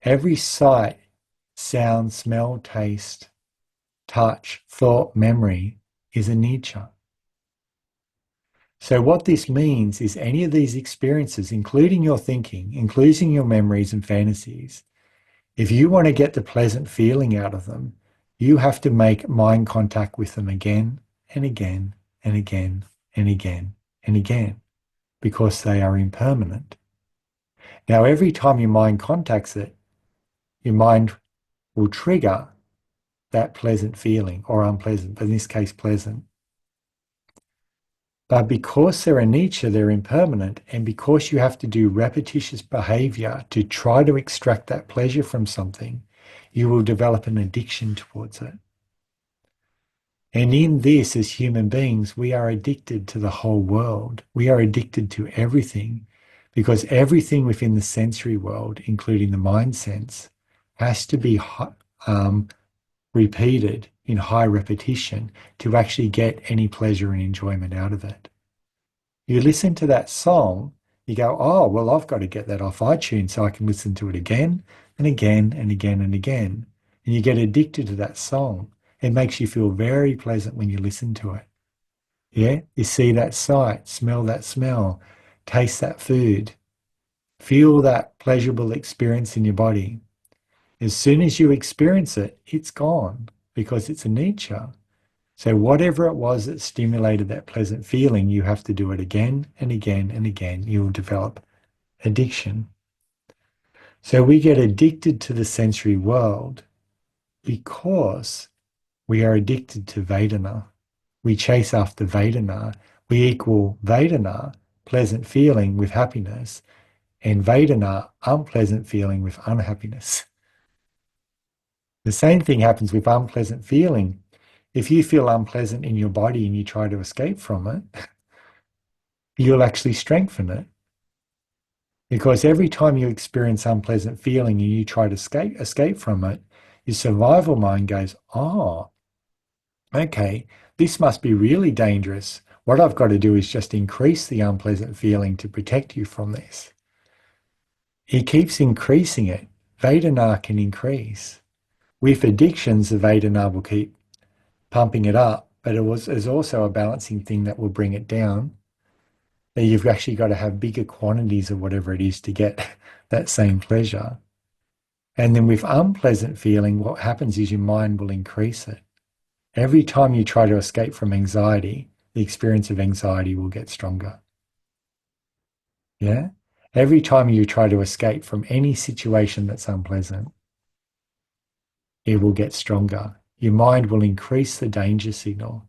Speaker 1: every sight, sound, smell, taste, touch, thought, memory is a nature. So what this means is any of these experiences, including your thinking, including your memories and fantasies, if you want to get the pleasant feeling out of them, you have to make mind contact with them again and again and again and again and again, because they are impermanent. Now, every time your mind contacts it, your mind will trigger that pleasant feeling, or unpleasant, but in this case, pleasant. But because they're a nature, they're impermanent, and because you have to do repetitious behavior to try to extract that pleasure from something, you will develop an addiction towards it. And in this, as human beings, we are addicted to the whole world. We are addicted to everything, because everything within the sensory world, including the mind sense, has to be repeated in high repetition to actually get any pleasure and enjoyment out of it. You listen to that song, you go, oh, well, I've got to get that off iTunes so I can listen to it again and again and again and again. And you get addicted to that song. It makes you feel very pleasant when you listen to it. Yeah, you see that sight, smell that smell, taste that food, feel that pleasurable experience in your body. As soon as you experience it, it's gone because it's a nature. So whatever it was that stimulated that pleasant feeling, you have to do it again and again and again. You will develop addiction. So we get addicted to the sensory world because we are addicted to Vedana. We chase after Vedana. We equal Vedana, pleasant feeling, with happiness, and Vedana, unpleasant feeling, with unhappiness. The same thing happens with unpleasant feeling. If you feel unpleasant in your body and you try to escape from it, you'll actually strengthen it. Because every time you experience unpleasant feeling and you try to escape from it, your survival mind goes, oh, okay, this must be really dangerous. What I've got to do is just increase the unpleasant feeling to protect you from this. It keeps increasing it. Vedana can increase. With addictions, the Vedana will keep pumping it up, but there's also a balancing thing that will bring it down. That you've actually got to have bigger quantities of whatever it is to get that same pleasure. And then with unpleasant feeling, what happens is your mind will increase it. Every time you try to escape from anxiety, the experience of anxiety will get stronger. Yeah? Every time you try to escape from any situation that's unpleasant, it will get stronger. Your mind will increase the danger signal,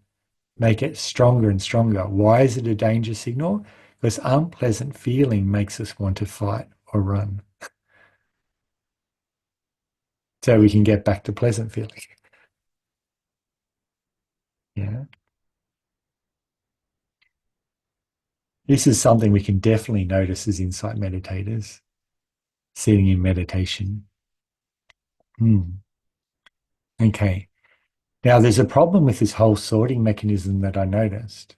Speaker 1: make it stronger and stronger. Why is it a danger signal? Because unpleasant feeling makes us want to fight or run. So we can get back to pleasant feeling. Yeah. This is something we can definitely notice as insight meditators, sitting in meditation. Okay. Now there's a problem with this whole sorting mechanism that I noticed.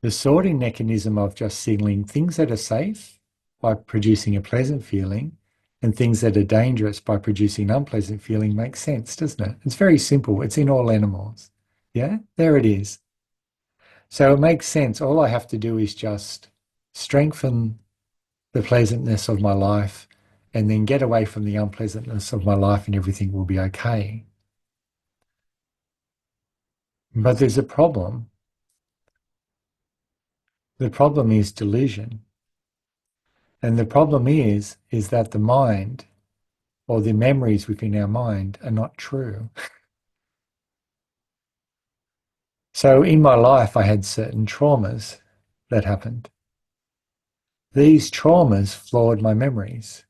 Speaker 1: The sorting mechanism of just signaling things that are safe by producing a pleasant feeling and things that are dangerous by producing an unpleasant feeling makes sense, doesn't it? It's very simple. It's in all animals. Yeah, there it is. So it makes sense. All I have to do is just strengthen the pleasantness of my life and then get away from the unpleasantness of my life and everything will be okay. But there's a problem. The problem is delusion. And the problem is that the mind or the memories within our mind are not true. So in my life, I had certain traumas that happened. These traumas flawed my memories.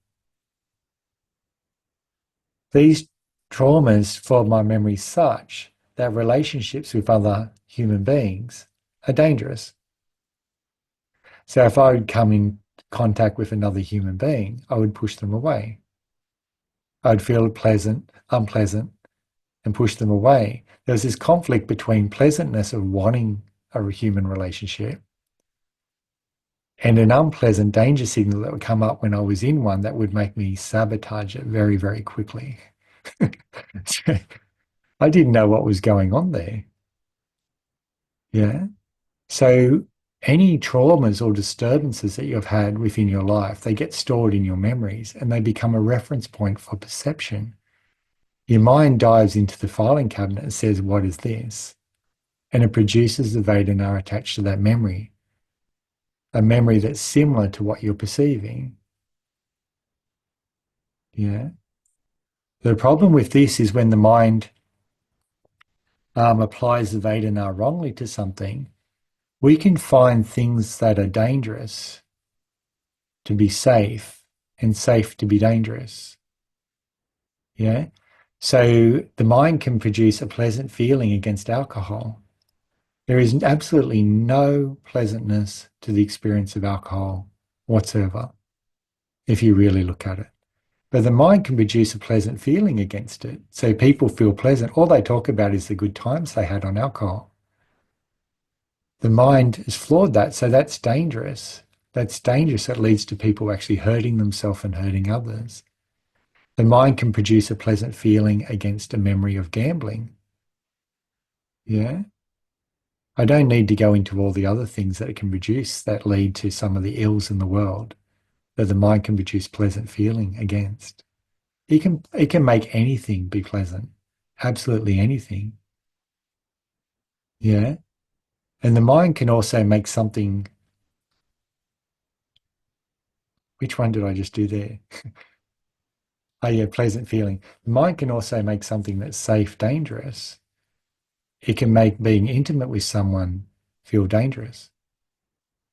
Speaker 1: These traumas flawed my memories such that relationships with other human beings are dangerous. So if I would come in contact with another human being, I would push them away. I'd feel pleasant, unpleasant, and push them away. There was this conflict between pleasantness of wanting a human relationship and an unpleasant danger signal that would come up when I was in one that would make me sabotage it very, very quickly. I didn't know what was going on there. Yeah. So any traumas or disturbances that you've had within your life, they get stored in your memories and they become a reference point for perception. Your mind dives into the filing cabinet and says, what is this? And it produces the Vedana attached to that memory, a memory that's similar to what you're perceiving. Yeah. The problem with this is when the mind applies the Vedana wrongly to something, we can find things that are dangerous to be safe and safe to be dangerous. Yeah. So the mind can produce a pleasant feeling against alcohol. There is absolutely no pleasantness to the experience of alcohol whatsoever, if you really look at it. But the mind can produce a pleasant feeling against it. So people feel pleasant. All they talk about is the good times they had on alcohol. The mind has flawed that, so that's dangerous. That's dangerous. It leads to people actually hurting themselves and hurting others. The mind can produce a pleasant feeling against a memory of gambling. Yeah. I don't need to go into all the other things that it can produce that lead to some of the ills in the world that the mind can produce pleasant feeling against. It can make anything be pleasant. Absolutely anything. Yeah. And the mind can also make something. Which one did I just do there? Oh yeah, pleasant feeling. The mind can also make something that's safe dangerous. It can make being intimate with someone feel dangerous.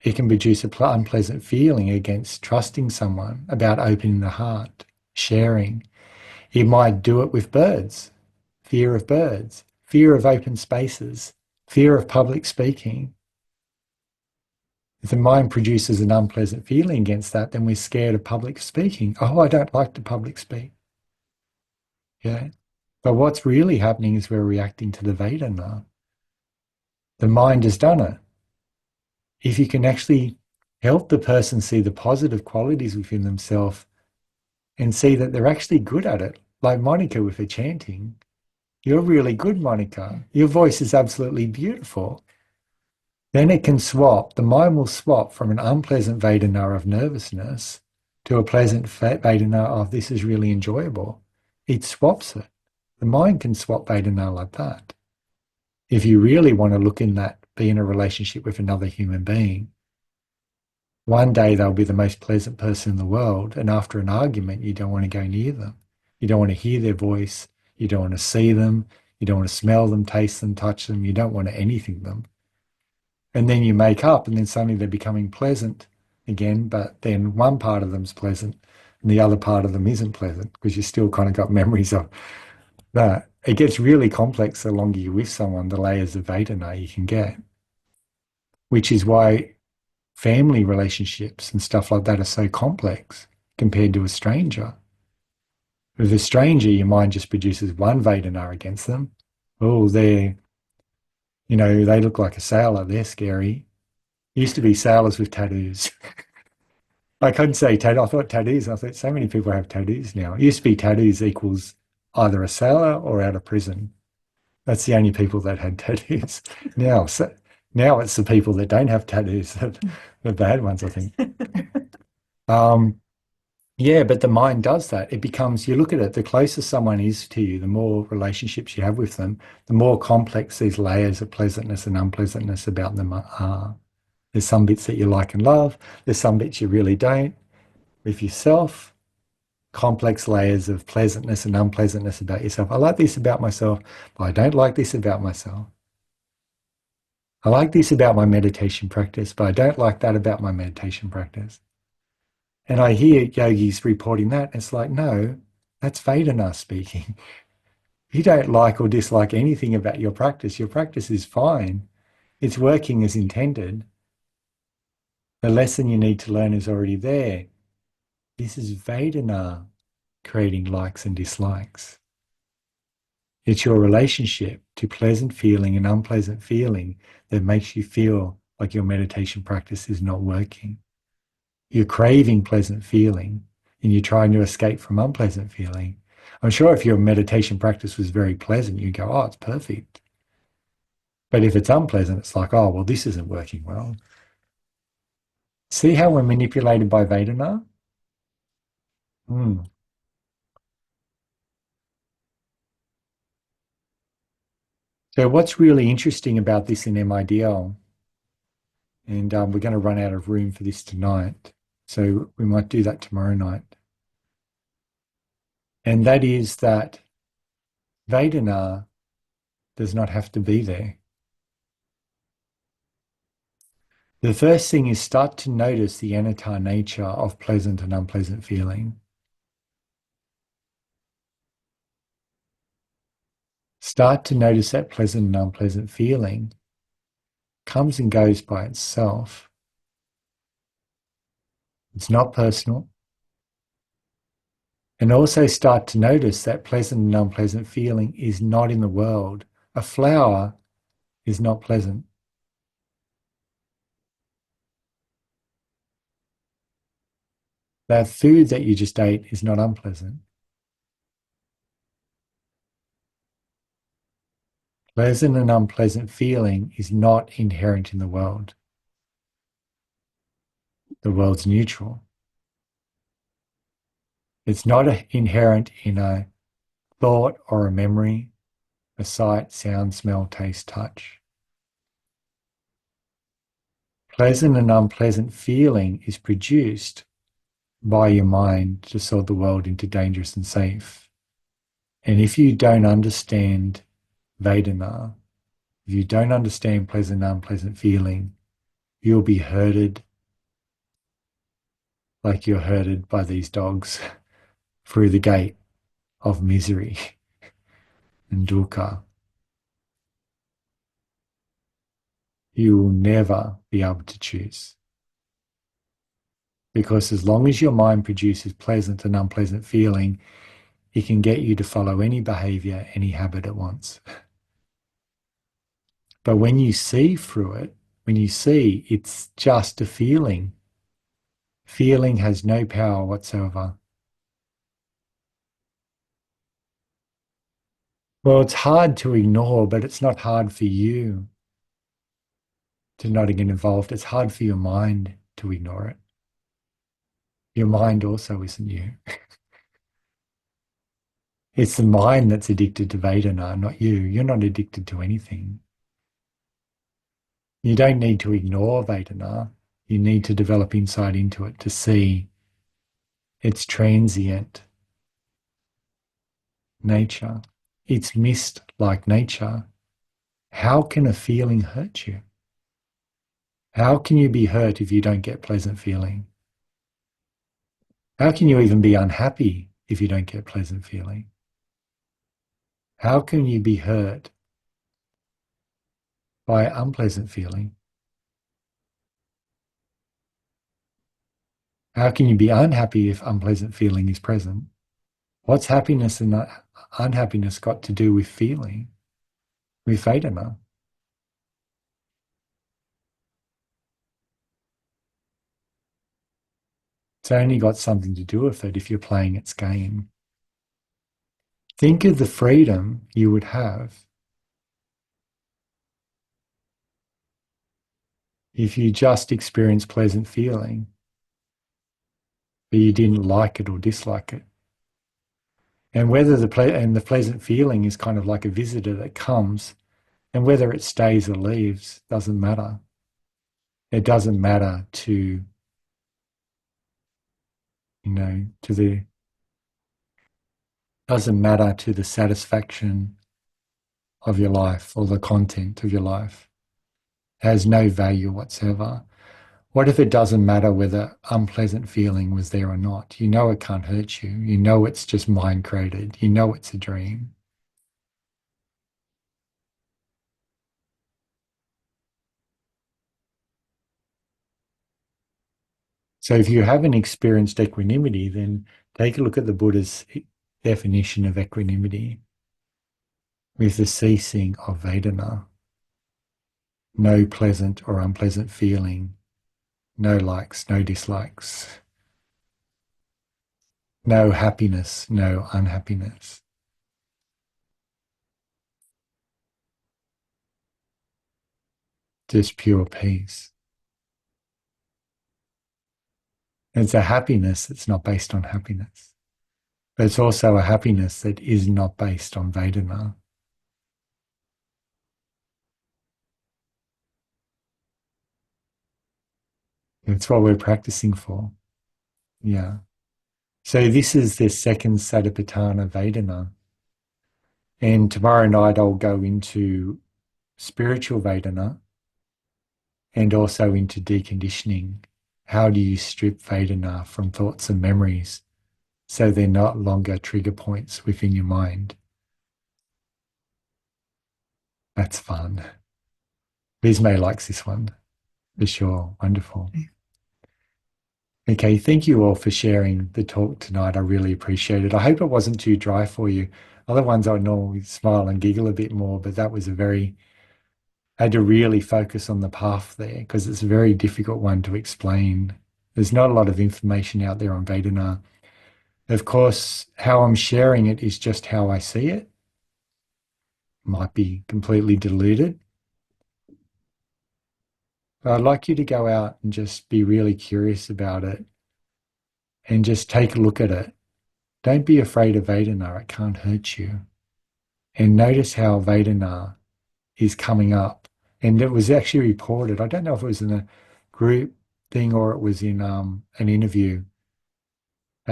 Speaker 1: It can produce an unpleasant feeling against trusting someone, about opening the heart, sharing. It might do it with birds, fear of open spaces, fear of public speaking. If the mind produces an unpleasant feeling against that, then we're scared of public speaking. Oh, I don't like to public speak. Yeah. But what's really happening is we're reacting to the Vedana. The mind has done it. If you can actually help the person see the positive qualities within themselves and see that they're actually good at it, like Monica with her chanting, you're really good, Monica. Your voice is absolutely beautiful. Then it can swap, the mind will swap from an unpleasant Vedana of nervousness to a pleasant Vedana of this is really enjoyable. It swaps it. The mind can swap Vedana like that. If you really want to look in that, be in a relationship with another human being, one day they'll be the most pleasant person in the world, and after an argument, you don't want to go near them. You don't want to hear their voice. You don't want to see them. You don't want to smell them, taste them, touch them. You don't want to anything them. And then you make up, and then suddenly they're becoming pleasant again, but then one part of them's pleasant and the other part of them isn't pleasant because you still kind of got memories of that. It gets really complex the longer you're with someone, the layers of Vedana you can get, which is why family relationships and stuff like that are so complex compared to a stranger. With a stranger, your mind just produces one Vedana against them. Oh, they look like a sailor. They're scary. Used to be sailors with tattoos. I couldn't say tattoo. I thought tattoos. I thought so many people have tattoos now. It used to be tattoos equals either a sailor or out of prison. That's the only people that had tattoos. Now it's the people that don't have tattoos, the bad ones, I think. Um, yeah, but the mind does that. It becomes, you look at it, the closer someone is to you, the more relationships you have with them, the more complex these layers of pleasantness and unpleasantness about them are. There's some bits that you like and love. There's some bits you really don't. With yourself, complex layers of pleasantness and unpleasantness about yourself. I like this about myself, but I don't like this about myself. I like this about my meditation practice, but I don't like that about my meditation practice. And I hear yogis reporting that, and it's like, no, that's Vedana speaking. You don't like or dislike anything about your practice. Your practice is fine. It's working as intended. The lesson you need to learn is already there. This is Vedana creating likes and dislikes. It's your relationship to pleasant feeling and unpleasant feeling that makes you feel like your meditation practice is not working. You're craving pleasant feeling and you're trying to escape from unpleasant feeling. I'm sure if your meditation practice was very pleasant, you'd go, oh, it's perfect. But if it's unpleasant, it's like, oh, well, this isn't working well. See how we're manipulated by Vedana? Mm. So what's really interesting about this in MIDL, and we're going to run out of room for this tonight, so we might do that tomorrow night, and that is that Vedana does not have to be there. The first thing is start to notice the anatta nature of pleasant and unpleasant feeling. Start to notice that pleasant and unpleasant feeling comes and goes by itself. It's not personal. And also start to notice that pleasant and unpleasant feeling is not in the world. A flower is not pleasant. That food that you just ate is not unpleasant. Pleasant and unpleasant feeling is not inherent in the world. The world's neutral. It's not inherent in a thought or a memory, a sight, sound, smell, taste, touch. Pleasant and unpleasant feeling is produced by your mind to sort the world into dangerous and safe. And if you don't understand Vedana, if you don't understand pleasant and unpleasant feeling, you'll be herded like you're herded by these dogs through the gate of misery and dukkha. You will never be able to choose. Because as long as your mind produces pleasant and unpleasant feeling, it can get you to follow any behavior, any habit it wants. But when you see through it, when you see it's just a feeling, feeling has no power whatsoever. Well, it's hard to ignore, but it's not hard for you to not get involved. It's hard for your mind to ignore it. Your mind also isn't you. It's the mind that's addicted to Vedana, not you. You're not addicted to anything. You don't need to ignore Vedana. You need to develop insight into it to see its transient nature. It's mist-like nature. How can a feeling hurt you? How can you be hurt if you don't get pleasant feeling? How can you even be unhappy if you don't get pleasant feeling? How can you be hurt by unpleasant feeling? How can you be unhappy if unpleasant feeling is present? What's happiness and unhappiness got to do with feeling, with Vedana? It's only got something to do with it if you're playing its game. Think of the freedom you would have if you just experienced pleasant feeling, but you didn't like it or dislike it. And whether the pleasant feeling is kind of like a visitor that comes, and whether it stays or leaves doesn't matter. It doesn't matter to, to the doesn't matter to the satisfaction of your life or the content of your life. It has no value whatsoever. What if it doesn't matter whether unpleasant feeling was there or not? You know it can't hurt you. You know it's just mind created. You know it's a dream. So if you haven't experienced equanimity, then take a look at the Buddha's definition of equanimity. with the ceasing of Vedana. No pleasant or unpleasant feeling, no likes, no dislikes, no happiness, no unhappiness. Just pure peace. It's a happiness that's not based on happiness. But it's also a happiness that is not based on Vedana. It's what we're practicing for. Yeah. So this is the second Satipatthana Vedana. And tomorrow night I'll go into spiritual Vedana and also into deconditioning. How do you strip Vedana from thoughts and memories so they're not longer trigger points within your mind? That's fun. Bismay likes this one for sure. Wonderful. Okay, thank you all for sharing the talk tonight. I really appreciate it. I hope it wasn't too dry for you. Other ones I normally smile and giggle a bit more, but that was I had to really focus on the path there because it's a very difficult one to explain. There's not a lot of information out there on Vedana. Of course, how I'm sharing it is just how I see it. Might be completely diluted. But I'd like you to go out and just be really curious about it and just take a look at it. Don't be afraid of Vedana, it can't hurt you. And notice how Vedana is coming up. And it was actually reported, I don't know if it was in a group thing or it was in an interview.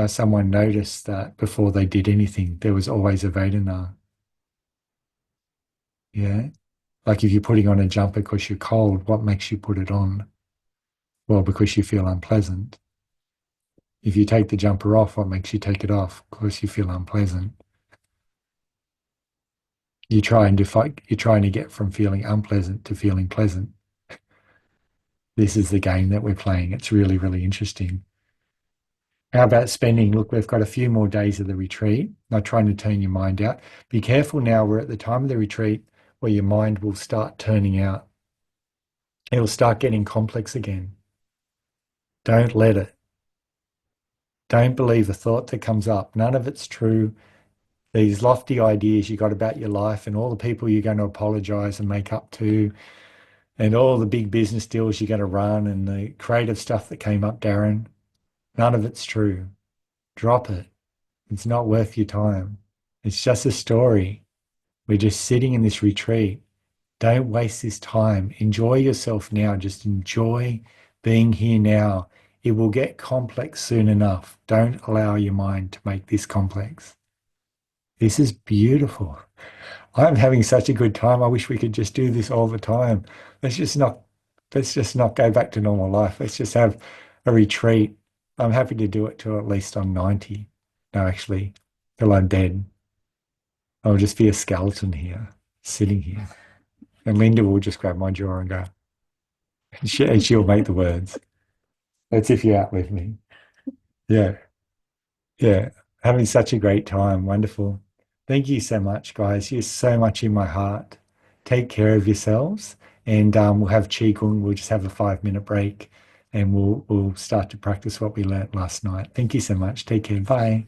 Speaker 1: Someone noticed that before they did anything, there was always a Vedana. Yeah. Like if you're putting on a jumper because you're cold, what makes you put it on? Well, because you feel unpleasant. If you take the jumper off, what makes you take it off? Because you feel unpleasant. You're trying to get from feeling unpleasant to feeling pleasant. This is the game that we're playing. It's really, really interesting. How about spending? Look, we've got a few more days of the retreat. Not trying to turn your mind out. Be careful now. We're at the time of the retreat where your mind will start turning out. It'll start getting complex again. Don't let it. Don't believe a thought that comes up. None of it's true. These lofty ideas you got about your life and all the people you're going to apologize and make up to, and all the big business deals you're going to run and the creative stuff that came up, Darren, none of it's true. Drop it. It's not worth your time. It's just a story. We're just sitting in this retreat. Don't waste this time. Enjoy yourself now. Just enjoy being here now. It will get complex soon enough. Don't allow your mind to make this complex. This is beautiful. I'm having such a good time. I wish we could just do this all the time. Let's just not let's just not go back to normal life. Let's just have a retreat. I'm happy to do it till at least I'm 90. No, actually, till I'm dead. I'll just be a skeleton here, sitting here. And Linda will just grab my jaw and go, and she'll make the words. That's if you're out with me. Yeah. Yeah. Having such a great time. Wonderful. Thank you so much, guys. You're so much in my heart. Take care of yourselves. And we'll have Qigong. We'll just have a 5-minute break and we'll start to practice what we learnt last night. Thank you so much. Take care. Bye.